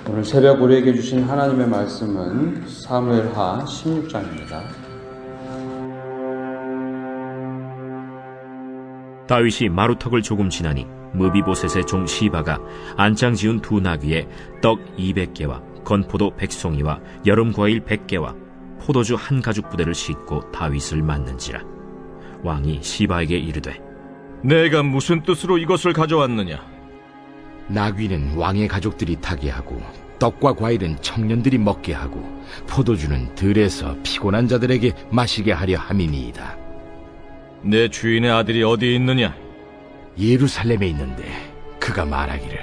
오늘 새벽 우리에게 주신 하나님의 말씀은 사무엘하 16장입니다. 다윗이 마루턱을 조금 지나니 무비보셋의 종 시바가 안장 지은 두 나귀에 떡 200개와 건포도 100송이와 여름과일 100개와 포도주 한 가죽 부대를 싣고 다윗을 맞는지라. 왕이 시바에게 이르되, 내가 무슨 뜻으로 이것을 가져왔느냐? 나귀는 왕의 가족들이 타게 하고 떡과 과일은 청년들이 먹게 하고 포도주는 들에서 피곤한 자들에게 마시게 하려 함이니이다. 내 주인의 아들이 어디 있느냐? 예루살렘에 있는데 그가 말하기를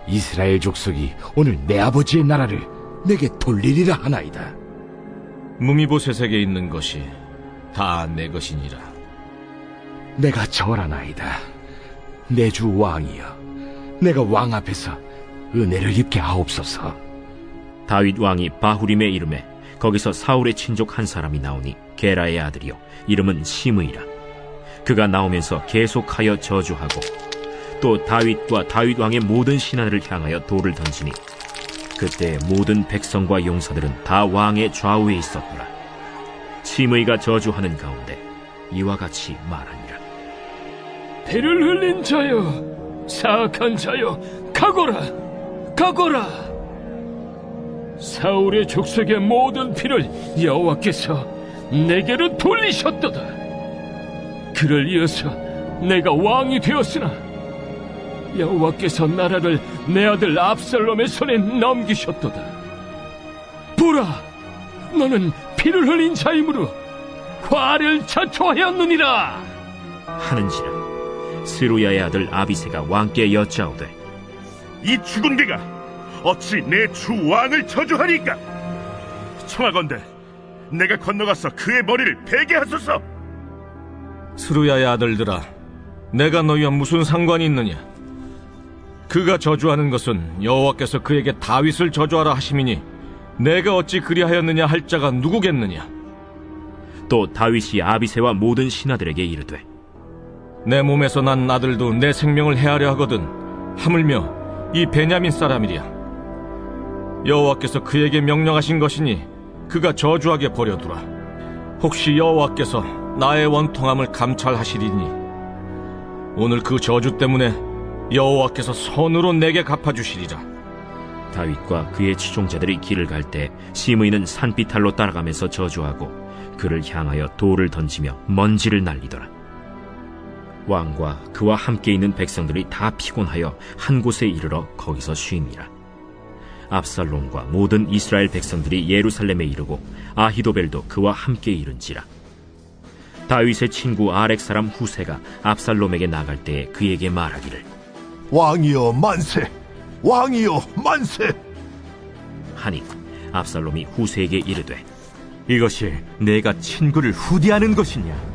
이스라엘 족속이 오늘 내 아버지의 나라를 내게 돌리리라 하나이다. 무미보셋에게 있는 것이 다 내 것이니라. 내가 절하나이다. 내 주 왕이여, 내가 왕 앞에서 은혜를 입게 하옵소서. 다윗 왕이 바후림에 이름에 거기서 사울의 친족 한 사람이 나오니 게라의 아들이요 이름은 시므이라. 그가 나오면서 계속하여 저주하고 또 다윗과 다윗 왕의 모든 신하들을 향하여 돌을 던지니 그때 모든 백성과 용사들은 다 왕의 좌우에 있었더라. 시므이가 저주하는 가운데 이와 같이 말하니라. 피를 흘린 자여, 사악한 자여, 가거라, 가거라. 사울의 족속의 모든 피를 여호와께서 내게로 돌리셨도다. 그를 이어서 내가 왕이 되었으나 여호와께서 나라를 내 아들 압살롬의 손에 넘기셨도다. 보라, 너는 피를 흘린 자이므로 화를 자초하였느니라 하는지라. 스루야의 아들 아비새가 왕께 여짜오되, 이 죽은 개가 어찌 내 주 왕을 저주하리까? 청하건대 내가 건너가서 그의 머리를 베게 하소서. 스루야의 아들들아, 내가 너희와 무슨 상관이 있느냐? 그가 저주하는 것은 여호와께서 그에게 다윗을 저주하라 하심이니 내가 어찌 그리하였느냐 할 자가 누구겠느냐? 또 다윗이 아비새와 모든 신하들에게 이르되, 내 몸에서 난 아들도 내 생명을 해하려 하거든 하물며 이 베냐민 사람이랴. 여호와께서 그에게 명령하신 것이니 그가 저주하게 버려두라. 혹시 여호와께서 나의 원통함을 감찰하시리니 오늘 그 저주 때문에 여호와께서 선으로 내게 갚아주시리라. 다윗과 그의 추종자들이 길을 갈 때 시므이는 산비탈로 따라가면서 저주하고 그를 향하여 돌을 던지며 먼지를 날리더라. 왕과 그와 함께 있는 백성들이 다 피곤하여 한 곳에 이르러 거기서 쉼이라. 압살롬과 모든 이스라엘 백성들이 예루살렘에 이르고 아히도벨도 그와 함께 이른지라. 다윗의 친구 아렉 사람 후세가 압살롬에게 나갈 때에 그에게 말하기를, 왕이여 만세! 왕이여 만세! 하니 압살롬이 후세에게 이르되, 이것이 내가 친구를 후대하는 것이냐?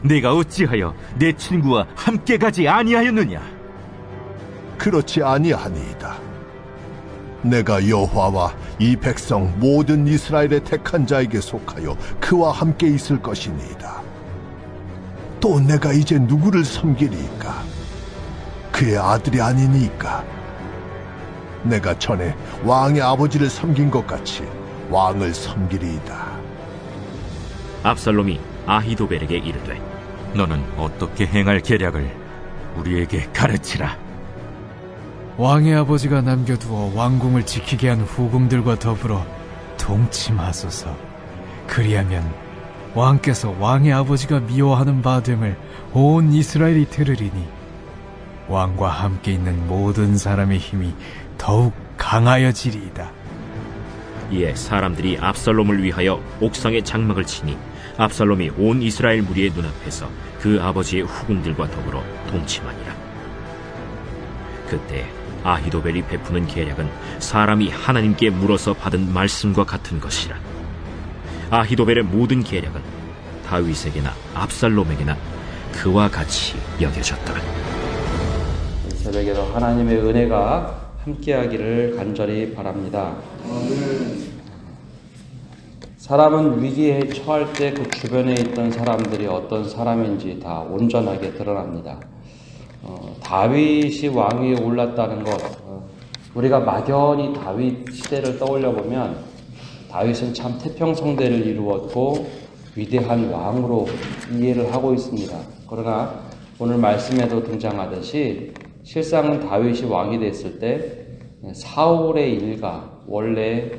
내가 어찌하여 내 친구와 함께 가지 아니하였느냐? 그렇지 아니하니이다. 내가 여호와와 이 백성 모든 이스라엘의 택한 자에게 속하여 그와 함께 있을 것이니이다. 또 내가 이제 누구를 섬기리이까? 그의 아들이 아니니까. 내가 전에 왕의 아버지를 섬긴 것 같이 왕을 섬기리이다. 압살롬이 아히도벨에게 이르되, 너는 어떻게 행할 계략을 우리에게 가르치라. 왕의 아버지가 남겨두어 왕궁을 지키게 한 후궁들과 더불어 동침하소서. 그리하면 왕께서 왕의 아버지가 미워하는 바 됨을 온 이스라엘이 들으리니 왕과 함께 있는 모든 사람의 힘이 더욱 강하여지리이다. 이에 사람들이 압살롬을 위하여 옥상에 장막을 치니 압살롬이 온 이스라엘 무리의 눈앞에서 그 아버지의 후궁들과 더불어 동침하니라. 그때 아히도벨이 베푸는 계략은 사람이 하나님께 물어서 받은 말씀과 같은 것이라. 아히도벨의 모든 계략은 다윗에게나 압살롬에게나 그와 같이 여겨졌더라. 이 새벽에도 하나님의 은혜가 함께하기를 간절히 바랍니다. 사람은 위기에 처할 때 그 주변에 있던 사람들이 어떤 사람인지 다 온전하게 드러납니다. 다윗이 왕위에 올랐다는 것, 우리가 막연히 다윗 시대를 떠올려 보면 다윗은 참 태평성대를 이루었고 위대한 왕으로 이해를 하고 있습니다. 그러나 오늘 말씀에도 등장하듯이 실상은 다윗이 왕이 됐을 때 사울의 일가, 원래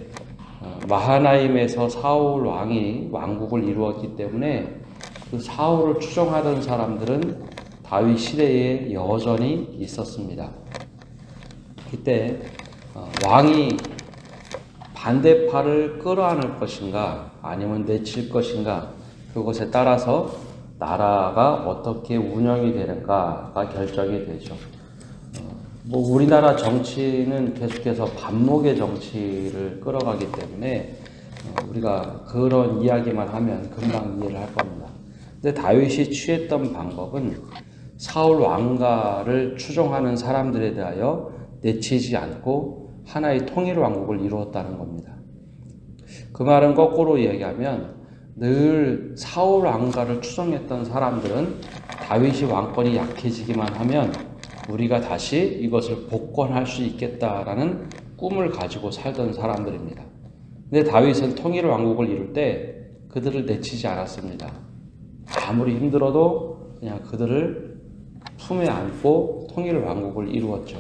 마하나임에서 사울 왕이 왕국을 이루었기 때문에 그 사울을 추종하던 사람들은 다윗 시대에 여전히 있었습니다. 그때 왕이 반대파를 끌어안을 것인가 아니면 내칠 것인가, 그것에 따라서 나라가 어떻게 운영이 되는가가 결정이 되죠. 우리나라 정치는 계속해서 반목의 정치를 끌어가기 때문에 우리가 그런 이야기만 하면 금방 이해를 할 겁니다. 근데 다윗이 취했던 방법은 사울 왕가를 추종하는 사람들에 대하여 내치지 않고 하나의 통일 왕국을 이루었다는 겁니다. 그 말은 거꾸로 얘기하면 늘 사울 왕가를 추종했던 사람들은 다윗이 왕권이 약해지기만 하면 우리가 다시 이것을 복권할 수 있겠다라는 꿈을 가지고 살던 사람들입니다. 근데 다윗은 통일 왕국을 이룰 때 그들을 내치지 않았습니다. 아무리 힘들어도 그냥 그들을 품에 안고 통일 왕국을 이루었죠.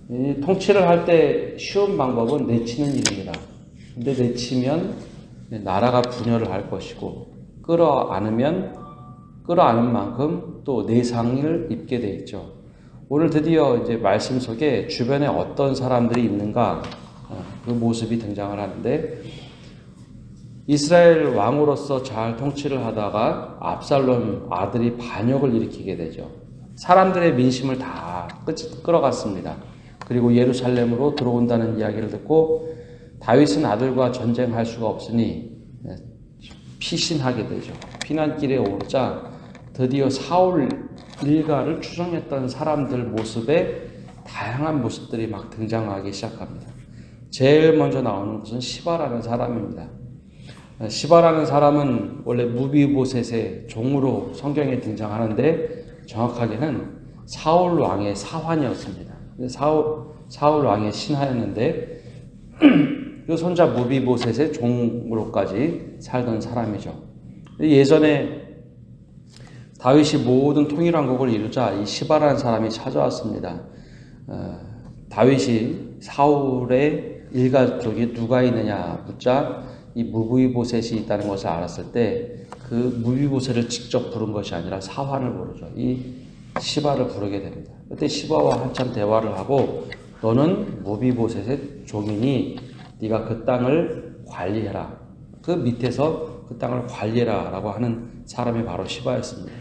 이 통치를 할 때 쉬운 방법은 내치는 일입니다. 근데 내치면 나라가 분열을 할 것이고 끌어안으면 끌어안은 만큼 또 내상을 입게 돼 있죠. 오늘 드디어 이제 말씀 속에 주변에 어떤 사람들이 있는가, 그 모습이 등장을 하는데, 이스라엘 왕으로서 잘 통치를 하다가 압살롬 아들이 반역을 일으키게 되죠. 사람들의 민심을 다 끌어갔습니다. 그리고 예루살렘으로 들어온다는 이야기를 듣고 다윗은 아들과 전쟁할 수가 없으니 피신하게 되죠. 피난길에 오르자 드디어 사울 일가를 추종했던 사람들 모습에 다양한 모습들이 막 등장하기 시작합니다. 제일 먼저 나오는 것은 시바라는 사람입니다. 시바라는 사람은 원래 무비보셋의 종으로 성경에 등장하는데 정확하게는 사울 왕의 사환이었습니다. 사울 왕의 신하였는데 그 손자 무비보셋의 종으로까지 살던 사람이죠. 예전에 다윗이 모든 통일왕국을 이루자 이 시바라는 사람이 찾아왔습니다. 다윗이 사울의 일가족이 누가 있느냐 묻자 이 무비보셋이 있다는 것을 알았을 때 그 무비보셋을 직접 부른 것이 아니라 사환을 부르죠. 이 시바를 부르게 됩니다. 그때 시바와 한참 대화를 하고 너는 무비보셋의 종이니 네가 그 땅을 관리해라. 그 밑에서 그 땅을 관리해라 라고 하는 사람이 바로 시바였습니다.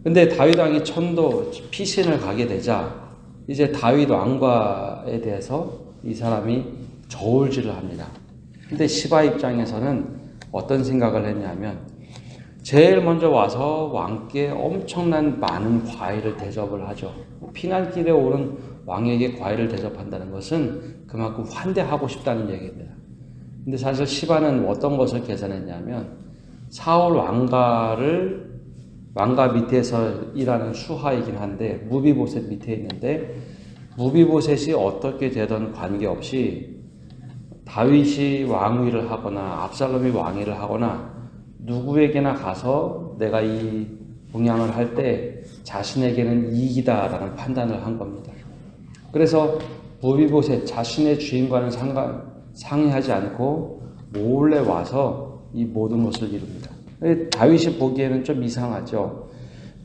근데 다윗 왕이 천도 피신을 가게 되자 이제 다윗 왕과에 대해서 이 사람이 저울질을 합니다. 근데 시바 입장에서는 어떤 생각을 했냐면 제일 먼저 와서 왕께 엄청난 많은 과일을 대접을 하죠. 피난길에 오른 왕에게 과일을 대접한다는 것은 그만큼 환대하고 싶다는 얘기입니다. 근데 사실 시바는 어떤 것을 계산했냐면 사울 왕가 밑에서 일하는 수하이긴 한데 무비보셋 밑에 있는데 무비보셋이 어떻게 되던 관계없이 다윗이 왕위를 하거나 압살롬이 왕위를 하거나 누구에게나 가서 내가 이 봉양을 할 때 자신에게는 이익이다라는 판단을 한 겁니다. 그래서 무비보셋 자신의 주인과는 상의하지 않고 몰래 와서 이 모든 것을 이룹니다. 다윗이 보기에는 좀 이상하죠.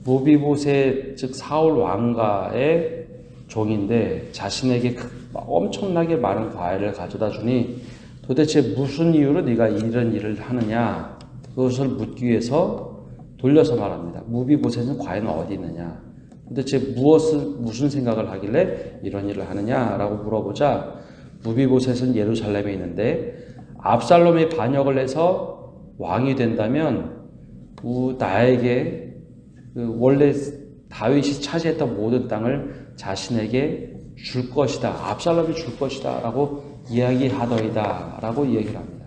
무비보셋 즉 사울 왕가의 종인데 자신에게 엄청나게 많은 과일을 가져다 주니 도대체 무슨 이유로 네가 이런 일을 하느냐, 그것을 묻기 위해서 돌려서 말합니다. 무비보셋은 과연 어디 있느냐, 도대체 무슨 생각을 하길래 이런 일을 하느냐라고 물어보자 무비보셋은 예루살렘에 있는데 압살롬이 반역을 해서 왕이 된다면 나에게 원래 다윗이 차지했던 모든 땅을 자신에게 줄 것이다, 압살롬이 줄 것이다 라고 이야기하더이다 라고 얘기를 합니다.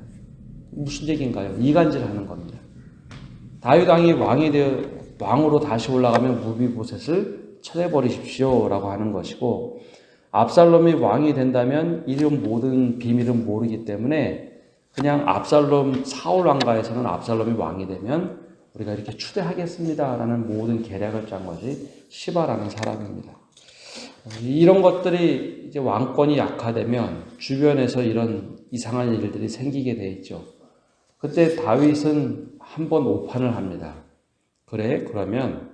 무슨 얘기인가요? 이간질하는 겁니다. 다윗 왕이 왕으로 다시 올라가면 무비보셋을 쳐내버리십시오 라고 하는 것이고, 압살롬이 왕이 된다면 이런 모든 비밀은 모르기 때문에 그냥 사울 왕가에서는 압살롬이 왕이 되면 우리가 이렇게 추대하겠습니다라는 모든 계략을 짠 것이 시바라는 사람입니다. 이런 것들이 이제 왕권이 약화되면 주변에서 이런 이상한 일들이 생기게 돼 있죠. 그때 다윗은 한번 오판을 합니다. 그래, 그러면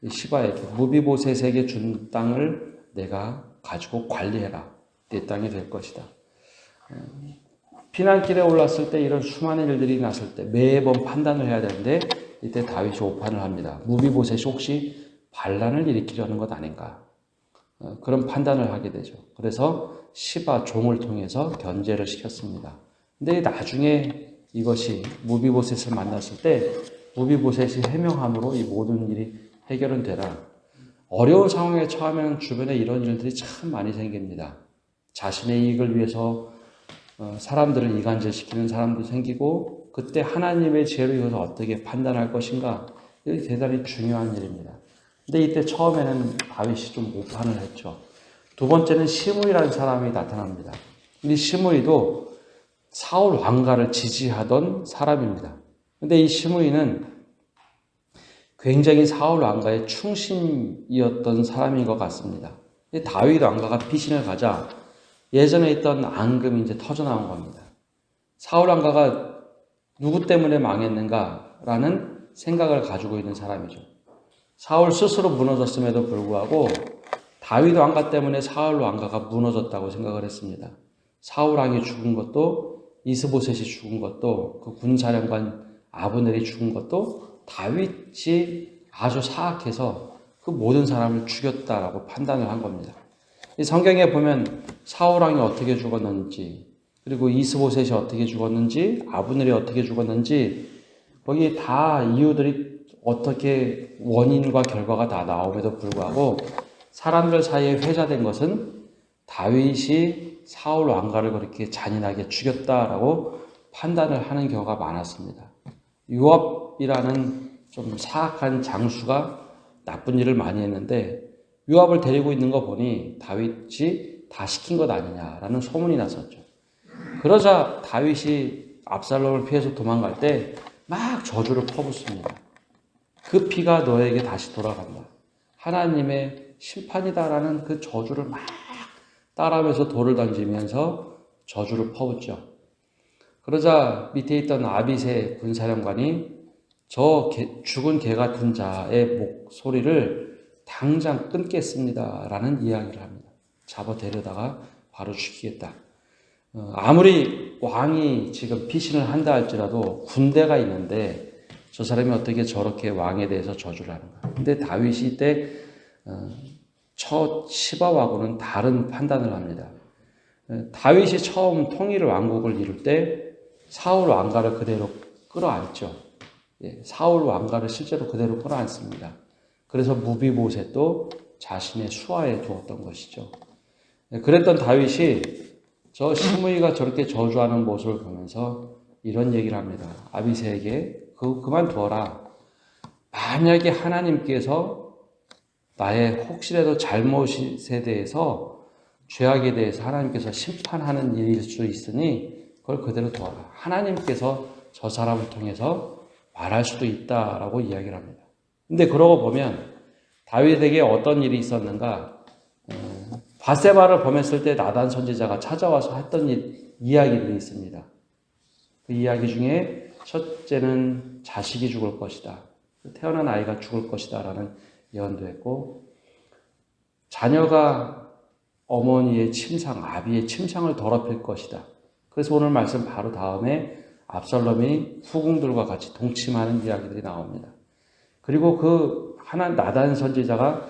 시바에게 무비보셋에게 준 땅을 내가 가지고 관리해라. 내 땅이 될 것이다. 피난길에 올랐을 때 이런 수많은 일들이 났을 때 매번 판단을 해야 되는데 이때 다윗이 오판을 합니다. 무비보셋이 혹시 반란을 일으키려는 것 아닌가? 그런 판단을 하게 되죠. 그래서 시바 종을 통해서 견제를 시켰습니다. 근데 나중에 이것이 무비보셋을 만났을 때 무비보셋이 해명함으로 이 모든 일이 해결은 되라. 어려운 상황에 처하면 주변에 이런 일들이 참 많이 생깁니다. 자신의 이익을 위해서 사람들을 이간질시키는 사람도 생기고 그때 하나님의 지혜로 이것을 어떻게 판단할 것인가 이게 대단히 중요한 일입니다. 근데 이때 처음에는 다윗이 좀 오판을 했죠. 두 번째는 시므이라는 사람이 나타납니다. 이 시므이도 사울 왕가를 지지하던 사람입니다. 근데 이 시므이는 굉장히 사울 왕가의 충신이었던 사람인 것 같습니다. 다윗 왕가가 피신을 가자 예전에 있던 앙금이 이제 터져나온 겁니다. 사울 왕가가 누구 때문에 망했는가라는 생각을 가지고 있는 사람이죠. 사울 스스로 무너졌음에도 불구하고 다윗 왕가 때문에 사울 왕가가 무너졌다고 생각을 했습니다. 사울 왕이 죽은 것도 이스보셋이 죽은 것도 그 군사령관 아브넬이 죽은 것도 다윗이 아주 사악해서 그 모든 사람을 죽였다라고 판단을 한 겁니다. 이 성경에 보면 사울 왕이 어떻게 죽었는지 그리고 이스보셋이 어떻게 죽었는지 아브넬이 어떻게 죽었는지 거기 다 이유들이 어떻게 원인과 결과가 다 나옴에도 불구하고 사람들 사이에 회자된 것은 다윗이 사울 왕가를 그렇게 잔인하게 죽였다라고 판단을 하는 경우가 많았습니다. 요압이라는 좀 사악한 장수가 나쁜 일을 많이 했는데 요압을 데리고 있는 거 보니 다윗이 다 시킨 것 아니냐라는 소문이 났었죠. 그러자 다윗이 압살롬을 피해서 도망갈 때 막 저주를 퍼붓습니다. 그 피가 너에게 다시 돌아간다. 하나님의 심판이다라는 그 저주를 막 따라하면서 돌을 던지면서 저주를 퍼붓죠. 그러자 밑에 있던 아비새 군사령관이 저 죽은 개 같은 자의 목소리를 당장 끊겠습니다라는 이야기를 합니다. 잡아 데려다가 바로 죽이겠다. 아무리 왕이 지금 피신을 한다 할지라도 군대가 있는데 저 사람이 어떻게 저렇게 왕에 대해서 저주를 하는가. 근데 다윗이 이때 첫 시바하고는 다른 판단을 합니다. 다윗이 처음 통일 왕국을 이룰 때 사울 왕가를 그대로 끌어안죠. 사울 왕가를 실제로 그대로 끌어안습니다. 그래서 무비보셋도 자신의 수하에 두었던 것이죠. 그랬던 다윗이 저 시므이가 저렇게 저주하는 모습을 보면서 이런 얘기를 합니다. 아비새에게 그만두어라. 만약에 하나님께서 나의 혹시라도 잘못에 대해서 죄악에 대해서 하나님께서 심판하는 일일 수 있으니 그걸 그대로 두어라. 하나님께서 저 사람을 통해서 말할 수도 있다라고 이야기를 합니다. 근데 그러고 보면 다윗에게 어떤 일이 있었는가? 바세바를 범했을 때 나단 선지자가 찾아와서 했던 이야기들이 있습니다. 그 이야기 중에 첫째는 자식이 죽을 것이다. 태어난 아이가 죽을 것이다 라는 예언도 했고 자녀가 어머니의 침상, 아비의 침상을 더럽힐 것이다. 그래서 오늘 말씀 바로 다음에 압살롬이 후궁들과 같이 동침하는 이야기들이 나옵니다. 그리고 그 나단 선지자가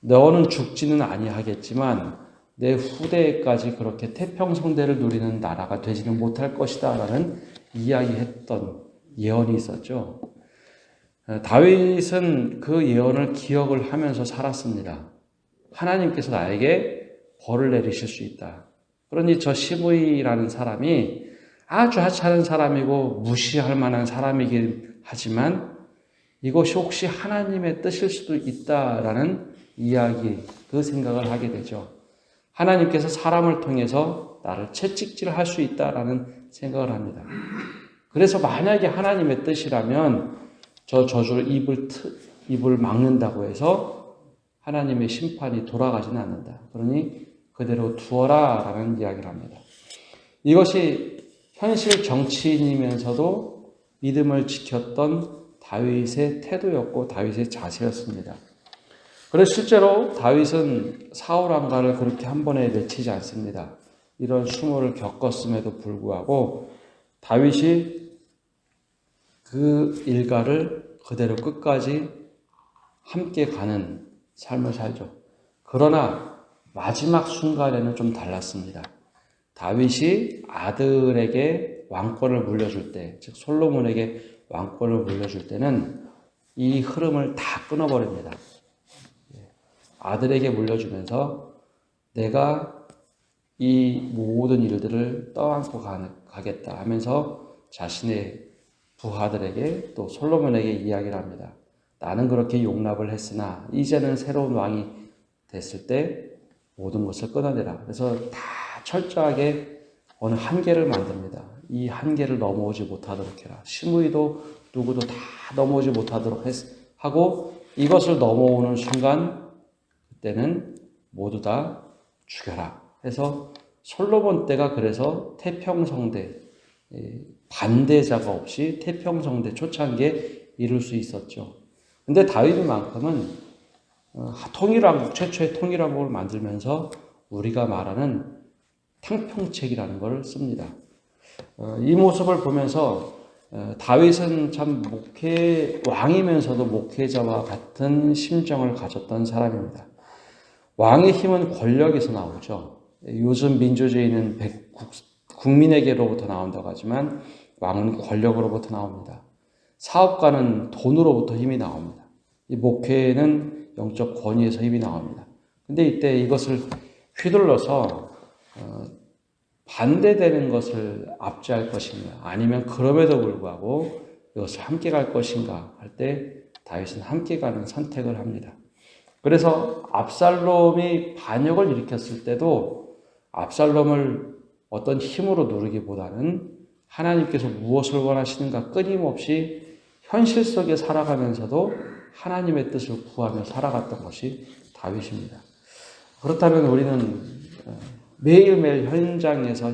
너는 죽지는 아니하겠지만 내 후대까지 그렇게 태평성대를 누리는 나라가 되지는 못할 것이다 라는 이야기했던 예언이 있었죠. 다윗은 그 예언을 기억을 하면서 살았습니다. 하나님께서 나에게 벌을 내리실 수 있다. 그러니 저 시므이라는 사람이 아주 하찮은 사람이고 무시할 만한 사람이긴 하지만 이것이 혹시 하나님의 뜻일 수도 있다라는 이야기, 그 생각을 하게 되죠. 하나님께서 사람을 통해서 나를 채찍질할 수 있다라는 생각을 합니다. 그래서 만약에 하나님의 뜻이라면 저 저주를 입을 막는다고 해서 하나님의 심판이 돌아가지는 않는다. 그러니 그대로 두어라 라는 이야기를 합니다. 이것이 현실 정치인이면서도 믿음을 지켰던 다윗의 태도였고 다윗의 자세였습니다. 그래서 실제로 다윗은 사울 왕가를 그렇게 한 번에 내치지 않습니다. 이런 수모를 겪었음에도 불구하고 다윗이 그 일가를 그대로 끝까지 함께 가는 삶을 살죠. 그러나 마지막 순간에는 좀 달랐습니다. 다윗이 아들에게 왕권을 물려줄 때, 즉 솔로몬에게 왕권을 물려줄 때는 이 흐름을 다 끊어버립니다. 아들에게 물려주면서 내가 이 모든 일들을 떠안고 가겠다 하면서 자신의 부하들에게 또 솔로몬에게 이야기를 합니다. 나는 그렇게 용납을 했으나 이제는 새로운 왕이 됐을 때 모든 것을 끊어내라. 그래서 다 철저하게 어느 한계를 만듭니다. 이 한계를 넘어오지 못하도록 해라. 시므이도 누구도 다 넘어오지 못하도록 하고 이것을 넘어오는 순간 그때는 모두 다 죽여라. 해서 솔로몬 때가 그래서 태평성대 반대자가 없이 태평성대 초창기에 이룰 수 있었죠. 근데 다윗만큼은 통일왕국, 최초의 통일왕국을 만들면서 우리가 말하는 탕평책이라는 걸 씁니다. 이 모습을 보면서 다윗은 참 왕이면서도 목회자와 같은 심정을 가졌던 사람입니다. 왕의 힘은 권력에서 나오죠. 요즘 민주주의는 국민에게로부터 나온다고 하지만 왕은 권력으로부터 나옵니다. 사업가는 돈으로부터 힘이 나옵니다. 이 목회는 영적 권위에서 힘이 나옵니다. 근데 이때 이것을 휘둘러서 반대되는 것을 압제할 것인가 아니면 그럼에도 불구하고 이것을 함께 갈 것인가 할 때 다윗은 함께 가는 선택을 합니다. 그래서 압살롬이 반역을 일으켰을 때도 압살롬을 어떤 힘으로 누르기보다는 하나님께서 무엇을 원하시는가 끊임없이 현실 속에 살아가면서도 하나님의 뜻을 구하며 살아갔던 것이 다윗입니다. 그렇다면 우리는 매일매일 현장에서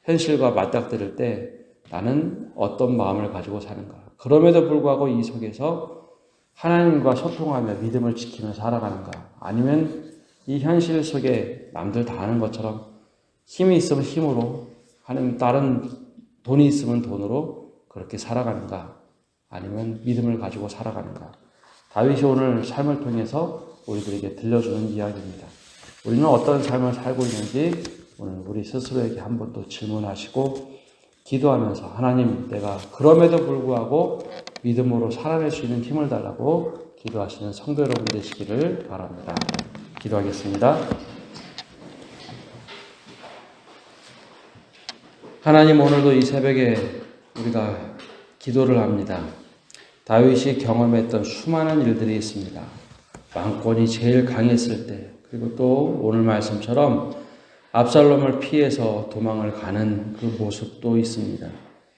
현실과 맞닥뜨릴 때 나는 어떤 마음을 가지고 사는가? 그럼에도 불구하고 이 속에서 하나님과 소통하며 믿음을 지키며 살아가는가? 아니면 이 현실 속에 남들 다 하는 것처럼 힘이 있으면 힘으로 하는 다른 돈이 있으면 돈으로 그렇게 살아가는가? 아니면 믿음을 가지고 살아가는가? 다윗이 오늘 삶을 통해서 우리들에게 들려주는 이야기입니다. 우리는 어떤 삶을 살고 있는지 오늘 우리 스스로에게 한번 또 질문하시고 기도하면서 하나님 내가 그럼에도 불구하고 믿음으로 살아낼 수 있는 힘을 달라고 기도하시는 성도 여러분 되시기를 바랍니다. 기도하겠습니다. 하나님 오늘도 이 새벽에 우리가 기도를 합니다. 다윗이 경험했던 수많은 일들이 있습니다. 왕권이 제일 강했을 때 그리고 또 오늘 말씀처럼 압살롬을 피해서 도망을 가는 그 모습도 있습니다.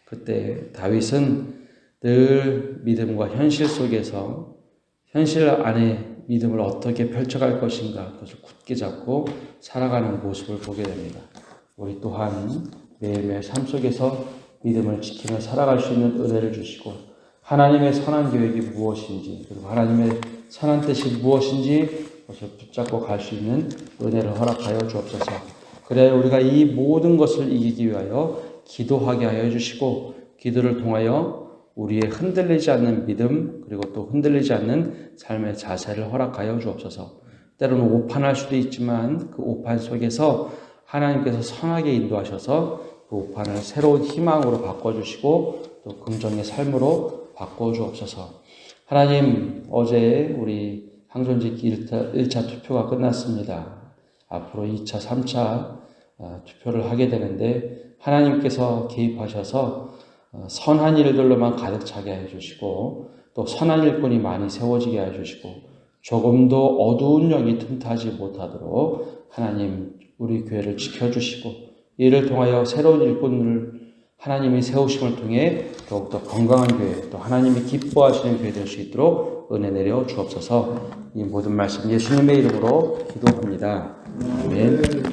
그때 다윗은 늘 믿음과 현실 속에서 현실 안에 믿음을 어떻게 펼쳐갈 것인가 그것을 굳게 잡고 살아가는 모습을 보게 됩니다. 우리 또한 매일매일 삶 속에서 믿음을 지키며 살아갈 수 있는 은혜를 주시고 하나님의 선한 계획이 무엇인지 그리고 하나님의 선한 뜻이 무엇인지 그것을 붙잡고 갈 수 있는 은혜를 허락하여 주옵소서. 그래야 우리가 이 모든 것을 이기기 위하여 기도하게 하여 주시고 기도를 통하여 우리의 흔들리지 않는 믿음 그리고 또 흔들리지 않는 삶의 자세를 허락하여 주옵소서. 때로는 오판할 수도 있지만 그 오판 속에서 하나님께서 선하게 인도하셔서 그 오판을 새로운 희망으로 바꿔주시고 또 긍정의 삶으로 바꿔주옵소서. 하나님 어제 우리 항존직기 1차 투표가 끝났습니다. 앞으로 2차, 3차 투표를 하게 되는데 하나님께서 개입하셔서 선한 일들로만 가득 차게 해주시고 또 선한 일꾼이 많이 세워지게 해주시고 조금도 어두운 영이 틈타지 못하도록 하나님 우리 교회를 지켜주시고 이를 통하여 새로운 일꾼을 하나님이 세우심을 통해 더욱더 건강한 교회, 또 하나님이 기뻐하시는 교회 될 수 있도록 은혜 내려 주옵소서. 이 모든 말씀 예수님의 이름으로 기도합니다. 아멘.